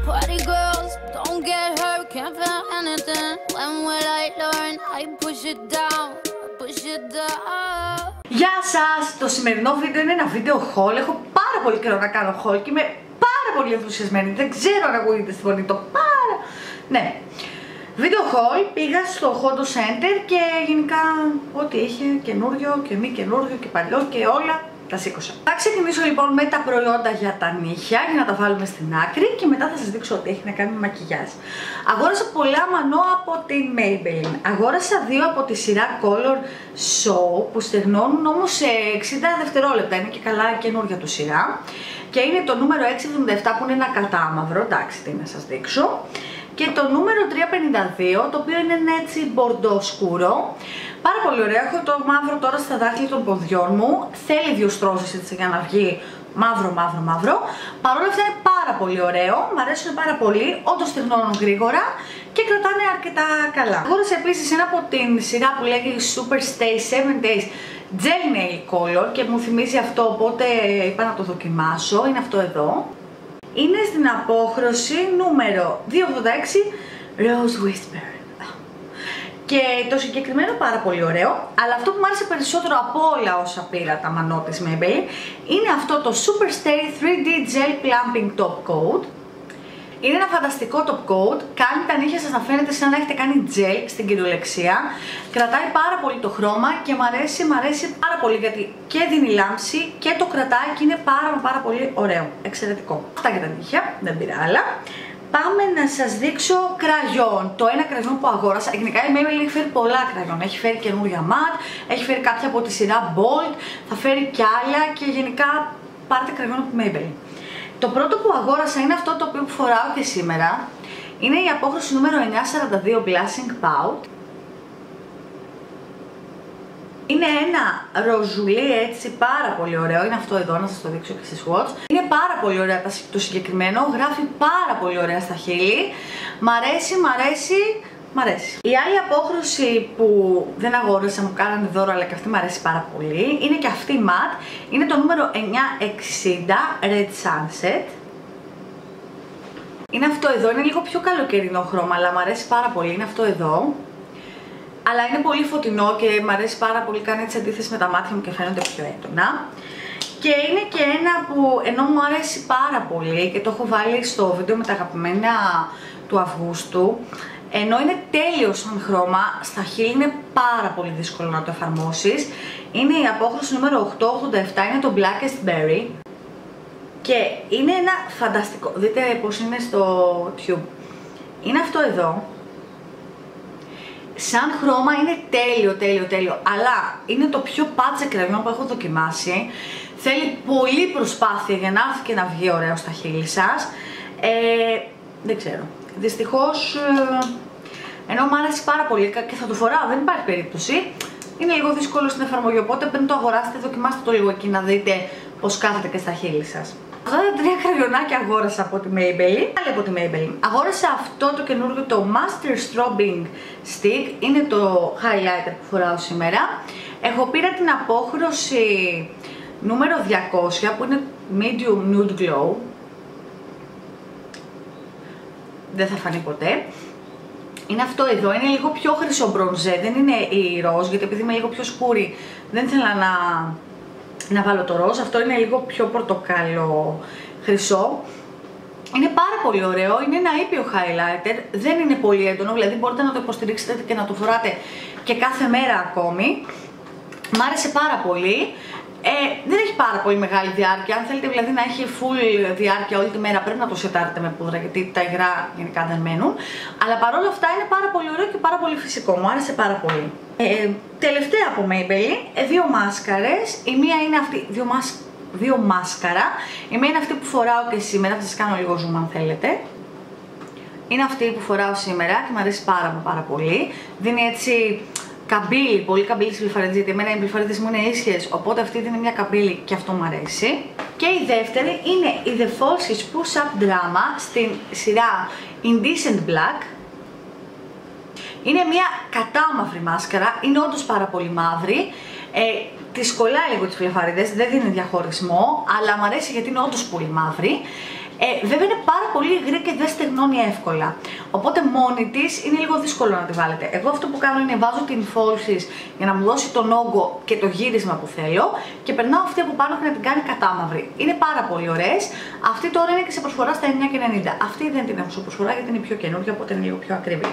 Party girls, don't get hurt, can't feel anything. When will I learn? I push it down, push it down. Γεια σας! Το σημερινό βίντεο είναι ένα βίντεο haul. Έχω πάρα πολύ καιρό να κάνω haul και είμαι πάρα πολύ ενθουσιασμένη. Δεν ξέρω αν ακούγεται στη φωνή το πάρα. Ναι. Βίντεο haul, πήγα στο Hondo Center και γενικά ό,τι είχε καινούριο και μη καινούριο και παλιό και όλα τα σήκωσα. Θα ξεκινήσω λοιπόν με τα προϊόντα για τα νύχια για να τα βάλουμε στην άκρη και μετά θα σας δείξω ότι έχει να κάνει με μακιγιάζ. Αγόρασα πολλά μανώ από την Maybelline. Αγόρασα δύο από τη σειρά Color Show που στεγνώνουν όμως σε 60 δευτερόλεπτα. Είναι και καλά καινούργια του σειρά. Και είναι το νούμερο 677 που είναι ένα κατάμαυρο. Εντάξει, τι να σας δείξω. Και το νούμερο 352, το οποίο είναι έτσι μπορντό σκούρο. Πάρα πολύ ωραίο, έχω το μαύρο τώρα στα δάχτυλα των ποδιών μου. Θέλει δύο στρώσεις έτσι για να βγει μαύρο. Παρ' όλα αυτά είναι πάρα πολύ ωραίο, μου αρέσουν πάρα πολύ, όντως στεγνώνουν γρήγορα και κρατάνε αρκετά καλά. Αγόρασα επίσης ένα από την σειρά που λέγεται Super Stay 7 Days Gel Nail Color και μου θυμίζει αυτό, οπότε είπα να το δοκιμάσω, είναι αυτό εδώ. Είναι στην απόχρωση νούμερο 286 Rose Whisper. Και το συγκεκριμένο πάρα πολύ ωραίο, αλλά αυτό που μου άρεσε περισσότερο από όλα όσα πήρα τα μανώ της Maybelline είναι αυτό το Super Stay 3D Gel Plumping Top Coat. Είναι ένα φανταστικό top coat, κάνει τα νύχια σας να φαίνεται σαν να έχετε κάνει gel στην κυριολεξία. Κρατάει πάρα πολύ το χρώμα και μ' αρέσει πάρα πολύ γιατί και δίνει λάμψη και το κρατάει και είναι πάρα πολύ ωραίο. Εξαιρετικό. Αυτά για τα νύχια, δεν πήρα άλλα. Πάμε να σας δείξω κραγιόν. Το ένα κραγιόν που αγόρασα, γενικά η Maybelline έχει φέρει πολλά κραγιόν. Έχει φέρει καινούρια matte, έχει φέρει κάποια από τη σειρά Bold, θα φέρει κι άλλα και γενικά πάρτε κραγιόν από τη Maybelline. Το πρώτο που αγόρασα είναι αυτό το οποίο φοράω και σήμερα. Είναι η απόχρωση νούμερο 942 Blushing Pout. Είναι ένα ροζουλί έτσι πάρα πολύ ωραίο. Είναι αυτό εδώ, να σας το δείξω και στις swatch. Είναι πάρα πολύ ωραίο το συγκεκριμένο. Γράφει πάρα πολύ ωραία στα χείλη. Μ' αρέσει. Η άλλη απόχρωση που δεν αγόρασα, μου κάνανε δώρο, αλλά και αυτή μου αρέσει πάρα πολύ. Είναι και αυτή matte. Είναι το νούμερο 960 Red Sunset. Είναι αυτό εδώ, είναι λίγο πιο καλοκαιρινό χρώμα, αλλά μου αρέσει πάρα πολύ. Είναι αυτό εδώ. Αλλά είναι πολύ φωτεινό και μου αρέσει πάρα πολύ, κάνει έτσι αντίθεση με τα μάτια μου και φαίνονται πιο έντονα. Και είναι και ένα που ενώ μου αρέσει πάρα πολύ και το έχω βάλει στο βίντεο με τα αγαπημένα του Αυγούστου, ενώ είναι τέλειο σαν χρώμα, στα χείλη είναι πάρα πολύ δύσκολο να το εφαρμόσεις. Είναι η απόχρωση νούμερο 887, είναι το Blackest Berry. Και είναι ένα φανταστικό, δείτε πως είναι στο tube. Είναι αυτό εδώ. Σαν χρώμα είναι τέλειο, αλλά είναι το πιο πάτσε κραγιόν που έχω δοκιμάσει. Θέλει πολλή προσπάθεια για να έρθει και να βγει ωραίο στα χείλη σας. Δεν ξέρω. Δυστυχώς, ενώ μου άρεσε πάρα πολύ και θα το φοράω, δεν υπάρχει περίπτωση. Είναι λίγο δύσκολο στην εφαρμογή, οπότε πριν το αγοράσετε, δοκιμάστε το λίγο εκεί να δείτε πως κάθεται και στα χείλη σας. Αυτά τα τρία κραγιονάκια αγόρασα από τη Maybelline. Άλλη από τη Maybelline. Αγόρασα αυτό το καινούργιο, το Master Strobing Stick. Είναι το highlighter που φοράω σήμερα. Πήρα την απόχρωση νούμερο 200 που είναι Medium Nude Glow. Δεν θα φανεί ποτέ. Είναι αυτό εδώ, είναι λίγο πιο χρυσό μπρονζέ, δεν είναι η ροζ, γιατί επειδή είμαι λίγο πιο σκούρη δεν ήθελα να βάλω το ροζ. Αυτό είναι λίγο πιο πορτοκάλο χρυσό. Είναι πάρα πολύ ωραίο, είναι ένα ήπιο highlighter, δεν είναι πολύ έντονο, δηλαδή μπορείτε να το υποστηρίξετε και να το φοράτε και κάθε μέρα ακόμη. Μ' άρεσε πάρα πολύ. Δεν έχει πάρα πολύ μεγάλη διάρκεια. Αν θέλετε δηλαδή να έχει full διάρκεια όλη τη μέρα, πρέπει να το σετάρετε με πούδρα γιατί τα υγρά γενικά δεν μένουν. Αλλά παρόλα αυτά είναι πάρα πολύ ωραίο και πάρα πολύ φυσικό. Μου άρεσε πάρα πολύ. Τελευταία από Maybelline, δύο μάσκαρες. Η μία είναι αυτή, δύο μάσκαρα. Η μία είναι αυτή που φοράω και σήμερα. Θα σας κάνω λίγο zoom αν θέλετε. Είναι αυτή που φοράω σήμερα και μου αρέσει πάρα πολύ. Δίνει έτσι καμπύλη, πολύ καμπύλη στην μπλυφαρετζίτη. Εμένα οι μπλυφαρετζίτες μου είναι ίσχυες, οπότε αυτή είναι μια καμπύλη και αυτό μου αρέσει. Και η δεύτερη είναι η The Falsies Push Up Drama στην σειρά Indecent Black. Είναι μια κατάμαυρη μάσκαρα, είναι όντως πάρα πολύ μαύρη. Τη κολλάει λίγο τις μπλυφαρετζίτες, δεν δίνει διαχωρισμό, αλλά μου αρέσει γιατί είναι όντως πολύ μαύρη. Βέβαια είναι πάρα πολύ υγρή και δεν στεγνώνει εύκολα. Οπότε μόνη της είναι λίγο δύσκολο να τη βάλετε. Εγώ αυτό που κάνω είναι βάζω την Falsies για να μου δώσει τον όγκο και το γύρισμα που θέλω και περνάω αυτή από πάνω και να την κάνει κατάμαυρη. Είναι πάρα πολύ ωραίες. Αυτή τώρα είναι και σε προσφορά στα 9,90. Αυτή δεν την έχω σε προσφορά γιατί είναι πιο καινούργια, οπότε είναι λίγο πιο ακριβή.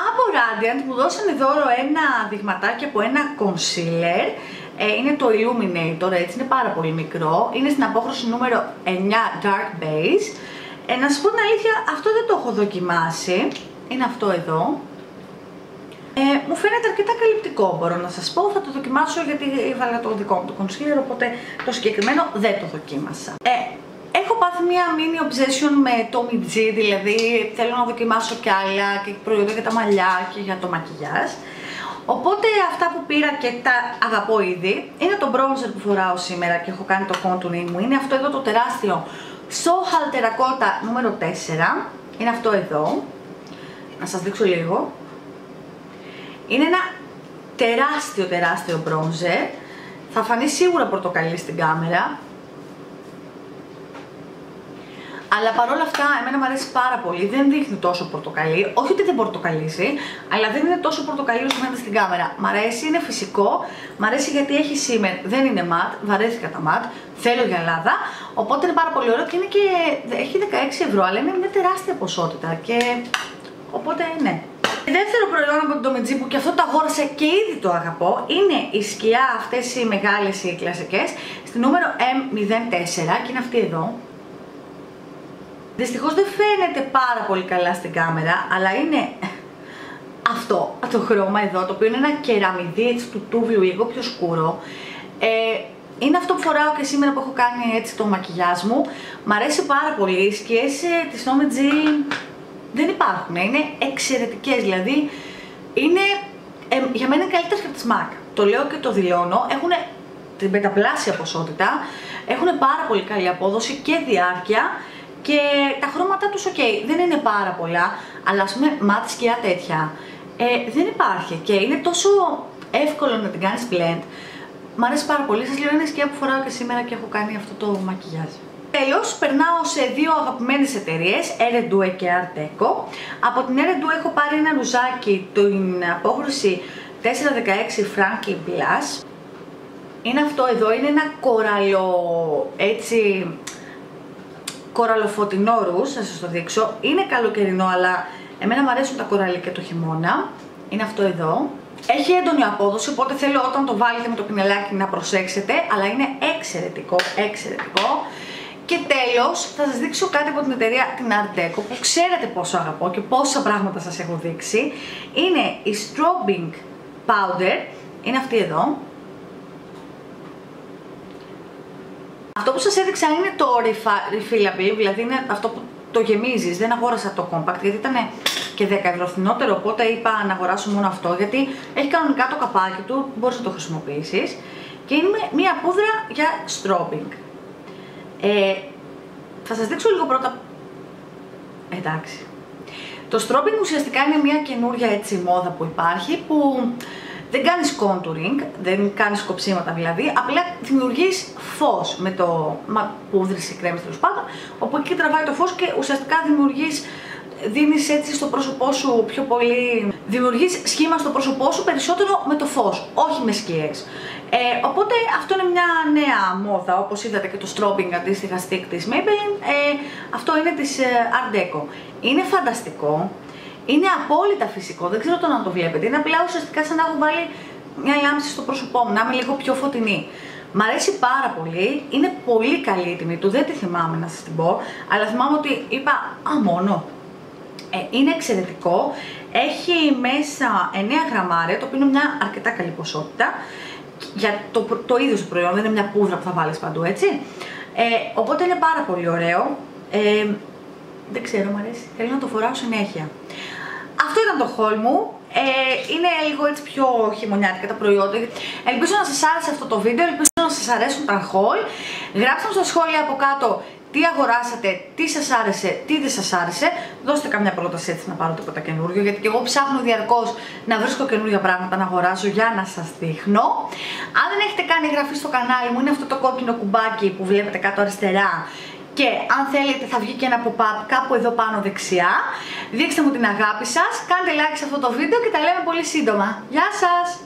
Από Radiant μου δώσανε δώρο ένα δειγματάκι από ένα concealer. Είναι το Illuminator, έτσι, είναι πάρα πολύ μικρό. Είναι στην απόχρωση νούμερο 9 Dark Base. Να σας πω την αλήθεια, αυτό δεν το έχω δοκιμάσει. Είναι αυτό εδώ. Μου φαίνεται αρκετά καλυπτικό, μπορώ να σας πω. Θα το δοκιμάσω γιατί έβαλα το δικό μου το concealer, οπότε το συγκεκριμένο δεν το δοκίμασα. Έχω πάθει μια mini obsession με Tommy G, δηλαδή θέλω να δοκιμάσω κι άλλα και προϊόντα για τα μαλλιά και για το μακιγιάζ. Οπότε αυτά που πήρα και τα αγαπώ ήδη είναι το bronzer που φοράω σήμερα και έχω κάνει το contouring μου. Είναι αυτό εδώ το τεράστιο Sohal Terracotta νούμερο 4. Είναι αυτό εδώ. Να σας δείξω λίγο. Είναι ένα τεράστιο bronzer. Θα φανεί σίγουρα πορτοκαλί στην κάμερα. Αλλά παρόλα αυτά, εμένα μου αρέσει πάρα πολύ. Δεν δείχνει τόσο πορτοκαλί. Όχι ότι δεν πορτοκαλίζει, αλλά δεν είναι τόσο πορτοκαλί όσο φαίνεται στην κάμερα. Μ' αρέσει, είναι φυσικό. Μ' αρέσει γιατί έχει σήμερ. Δεν είναι ματ. Βαρέθηκα τα ματ. Θέλω για Ελλάδα. Οπότε είναι πάρα πολύ ωραίο και, είναι και έχει 16 ευρώ. Αλλά είναι μια τεράστια ποσότητα. Και οπότε ναι. Δεύτερο προϊόν από την Tommy G που και αυτό το αγόρασα και ήδη το αγαπώ είναι η σκιά, αυτές οι μεγάλες οι κλασικές, στη νούμερο M04 και είναι αυτή εδώ. Δυστυχώς δεν φαίνεται πάρα πολύ καλά στην κάμερα, αλλά είναι αυτό το χρώμα εδώ, το οποίο είναι ένα κεραμιδί έτσι του τούβλου, λίγο πιο σκούρο. Είναι αυτό που φοράω και σήμερα που έχω κάνει έτσι το μακιγιάζ μου. Μ' αρέσει πάρα πολύ, οι σκιές της Tommy G δεν υπάρχουν, είναι εξαιρετικές, δηλαδή είναι, για μένα είναι καλύτερες και από τις MAC. Το λέω και το δηλώνω, έχουν την πενταπλάσια ποσότητα, έχουν πάρα πολύ καλή απόδοση και διάρκεια. Και τα χρώματά τους, ok, δεν είναι πάρα πολλά, αλλά ας πούμε ματ σκιά τέτοια δεν υπάρχει και είναι τόσο εύκολο να την κάνεις blend. Μ' αρέσει πάρα πολύ, σας λέω είναι σκιά που φοράω και σήμερα και έχω κάνει αυτό το μακιγιάζ. Τέλος, περνάω σε δύο αγαπημένες εταιρείες, Eredue και Art Deco. Από την Eredue έχω πάρει ένα ρουζάκι, την απόχρωση 416 Frankie Blush. Είναι αυτό εδώ, είναι ένα κοραλό, έτσι, κοραλοφωτεινό ρουζ, θα σας το δείξω. Είναι καλοκαιρινό, αλλά εμένα μου αρέσουν τα κοραλί και το χειμώνα. Είναι αυτό εδώ. Έχει έντονη απόδοση, οπότε θέλω όταν το βάλετε με το πινελάκι να προσέξετε, αλλά είναι εξαιρετικό, εξαιρετικό. Και τέλος, θα σας δείξω κάτι από την εταιρεία την Art Deco, που ξέρετε πόσο αγαπώ και πόσα πράγματα σας έχω δείξει. Είναι η Strobing Powder, είναι αυτή εδώ. Αυτό που σας έδειξα είναι το refillable, δηλαδή είναι αυτό που το γεμίζεις. Δεν αγόρασα το compact γιατί ήταν και 10 ευρώ φθηνότερο, οπότε είπα να αγοράσω μόνο αυτό, γιατί έχει κανονικά το καπάκι του, μπορείς να το χρησιμοποιήσεις. Και είναι μία πούδρα για strobing. Θα σας δείξω λίγο πρώτα. Εντάξει. Το strobing ουσιαστικά είναι μια καινούρια έτσι μόδα που υπάρχει, που δεν κάνεις contouring, δεν κάνεις κοψίματα δηλαδή, απλά δημιουργείς φως με το πούδρες ή κρέμες τέλος πάντων, όπου εκεί τραβάει το φως και ουσιαστικά δίνεις έτσι στο πρόσωπό σου πιο πολύ, δημιουργείς σχήμα στο πρόσωπό σου περισσότερο με το φως, όχι με σκιές. Οπότε αυτό είναι μια νέα μόδα, όπως είδατε και το strobing αντίστοιχα stick της Maybelline, αυτό είναι της Art Deco. Είναι φανταστικό, είναι απόλυτα φυσικό, δεν ξέρω το να το βλέπετε, είναι απλά ουσιαστικά σαν να έχω βάλει μια λάμψη στο πρόσωπό μου, να είμαι λίγο πιο φωτεινή. Μ' αρέσει πάρα πολύ, είναι πολύ καλή η τιμή του, δεν τη θυμάμαι να σας την πω, αλλά θυμάμαι ότι είπα, μόνο. Είναι εξαιρετικό, έχει μέσα 9 γραμμάρια, το οποίο είναι μια αρκετά καλή ποσότητα για το ίδιο το προϊόν, δεν είναι μια πούδρα που θα βάλεις παντού, έτσι. Οπότε είναι πάρα πολύ ωραίο, δεν ξέρω, μου αρέσει, θέλω να το φοράω συνέχεια. Αυτό ήταν το haul μου, είναι λίγο έτσι πιο χειμωνιάτικα τα προϊόντα. Ελπίζω να σας άρεσε αυτό το βίντεο, ελπίζω να σας αρέσουν τα haul. Γράψτε μου στα σχόλια από κάτω τι αγοράσατε, τι σας άρεσε, τι δεν σας άρεσε. Δώστε καμιά πρόταση έτσι να πάρω τίποτα καινούριο, γιατί και εγώ ψάχνω διαρκώς να βρίσκω καινούργια πράγματα να αγοράζω για να σας δείχνω. Αν δεν έχετε κάνει εγγραφή στο κανάλι μου, είναι αυτό το κόκκινο κουμπάκι που βλέπετε κάτω αριστερά και αν θέλετε θα βγει και ένα pop-up κάπου εδώ πάνω δεξιά. Δείξτε μου την αγάπη σας, κάντε like σε αυτό το βίντεο και τα λέμε πολύ σύντομα. Γεια σας!